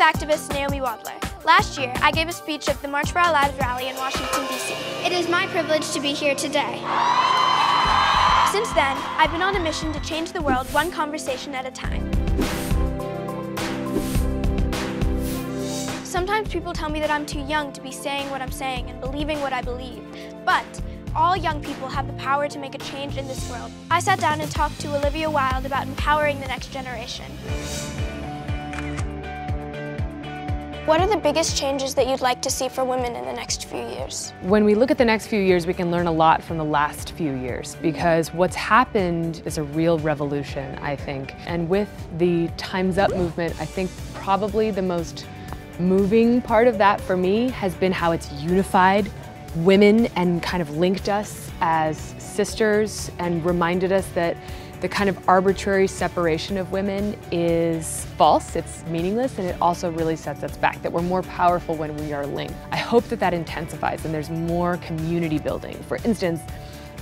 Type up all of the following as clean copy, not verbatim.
activist Naomi Wadler. Last year, I gave a speech at the March for Our Lives rally in Washington, D.C. It is my privilege to be here today. Since then, I've been on a mission to change the world one conversation at a time. Sometimes people tell me that I'm too young to be saying what I'm saying and believing what I believe, but all young people have the power to make a change in this world. I sat down and talked to Olivia Wilde about empowering the next generation. What are the biggest changes that you'd like to see for women in the next few years? When we look at the next few years, we can learn a lot from the last few years, because what's happened is a real revolution, I think. And with the Time's Up movement, I think probably the most moving part of that for me has been how it's unified women and kind of linked us as sisters and reminded us that the kind of arbitrary separation of women is false, it's meaningless, and it also really sets us back, that we're more powerful when we are linked. I hope that that intensifies and there's more community building. For instance,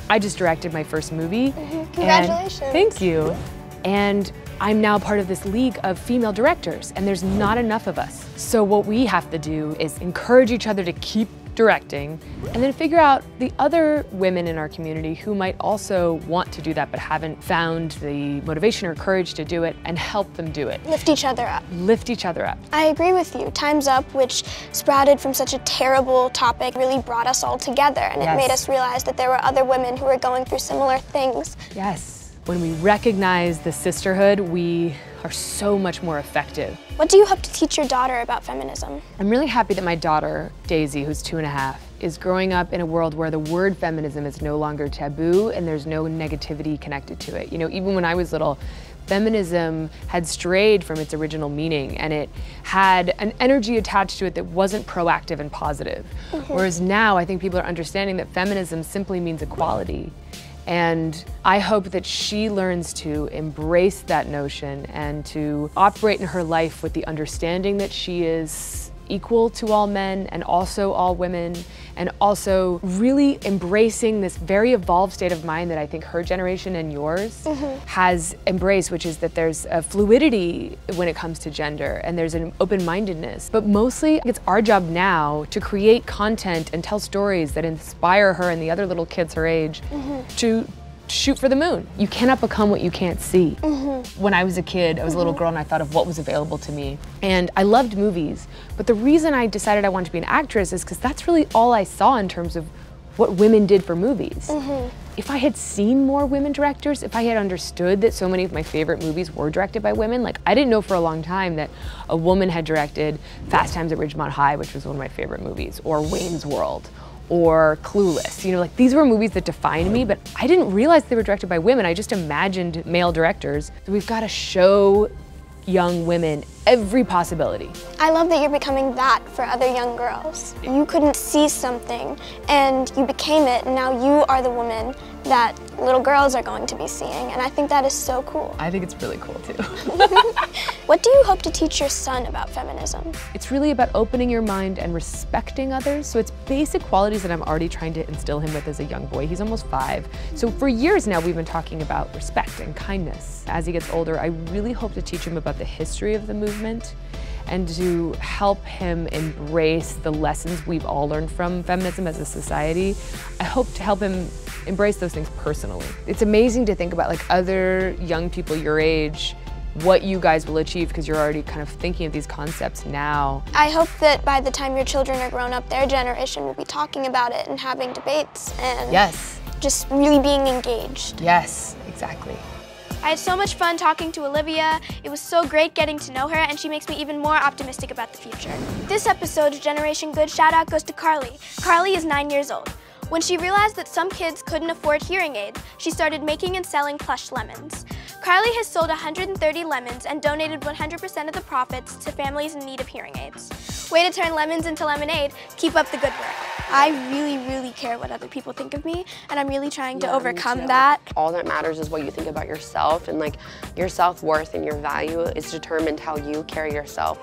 I just directed my first movie. Congratulations. Thank you. And I'm now part of this league of female directors, and there's not enough of us. So what we have to do is encourage each other to keep directing, and then figure out the other women in our community who might also want to do that but haven't found the motivation or courage to do it, and help them do it. Lift each other up. Lift each other up. I agree with you. Time's Up, which sprouted from such a terrible topic, really brought us all together, and it made us realize that there were other women who were going through similar things. Yes. When we recognize the sisterhood, we are so much more effective. What do you hope to teach your daughter about feminism? I'm really happy that my daughter, Daisy, who's 2.5, is growing up in a world where the word feminism is no longer taboo and there's no negativity connected to it. You know, even when I was little, feminism had strayed from its original meaning, and it had an energy attached to it that wasn't proactive and positive. Whereas now, I think people are understanding that feminism simply means equality. And I hope that she learns to embrace that notion and to operate in her life with the understanding that she is equal to all men and also all women, and also really embracing this very evolved state of mind that I think her generation and yours has embraced, which is that there's a fluidity when it comes to gender and there's an open-mindedness. But mostly it's our job now to create content and tell stories that inspire her and the other little kids her age to shoot for the moon. You cannot become what you can't see. When I was a kid, I was a little girl and I thought of what was available to me. And I loved movies, but the reason I decided I wanted to be an actress is because that's really all I saw in terms of what women did for movies. If I had seen more women directors, if I had understood that so many of my favorite movies were directed by women, like I didn't know for a long time that a woman had directed Fast Times at Ridgemont High, which was one of my favorite movies, or Wayne's World, or Clueless. You know, like these were movies that defined me, but I didn't realize they were directed by women. I just imagined male directors. So we've got to show young women every possibility. I love that you're becoming that for other young girls. You couldn't see something and you became it, and now you are the woman that little girls are going to be seeing, and I think that is so cool. I think it's really cool too. What do you hope to teach your son about feminism? It's really about opening your mind and respecting others. So it's basic qualities that I'm already trying to instill him with as a young boy. He's almost 5. So for years now we've been talking about respect and kindness. As he gets older, I really hope to teach him about the history of the movement and to help him embrace the lessons we've all learned from feminism as a society. I hope to help him embrace those things personally. It's amazing to think about like other young people your age, what you guys will achieve because you're already kind of thinking of these concepts now. I hope that by the time your children are grown up, their generation will be talking about it and having debates and just really being engaged. Yes, exactly. I had so much fun talking to Olivia. It was so great getting to know her, and she makes me even more optimistic about the future. This episode's Generation Good shout out goes to Carly. Carly is 9 years old. When she realized that some kids couldn't afford hearing aids, she started making and selling plush lemons. Carly has sold 130 lemons and donated 100% of the profits to families in need of hearing aids. Way to turn lemons into lemonade. Keep up the good work. I really care what other people think of me, and I'm really trying to overcome that. All that matters is what you think about yourself, and like your self-worth and your value is determined how you carry yourself.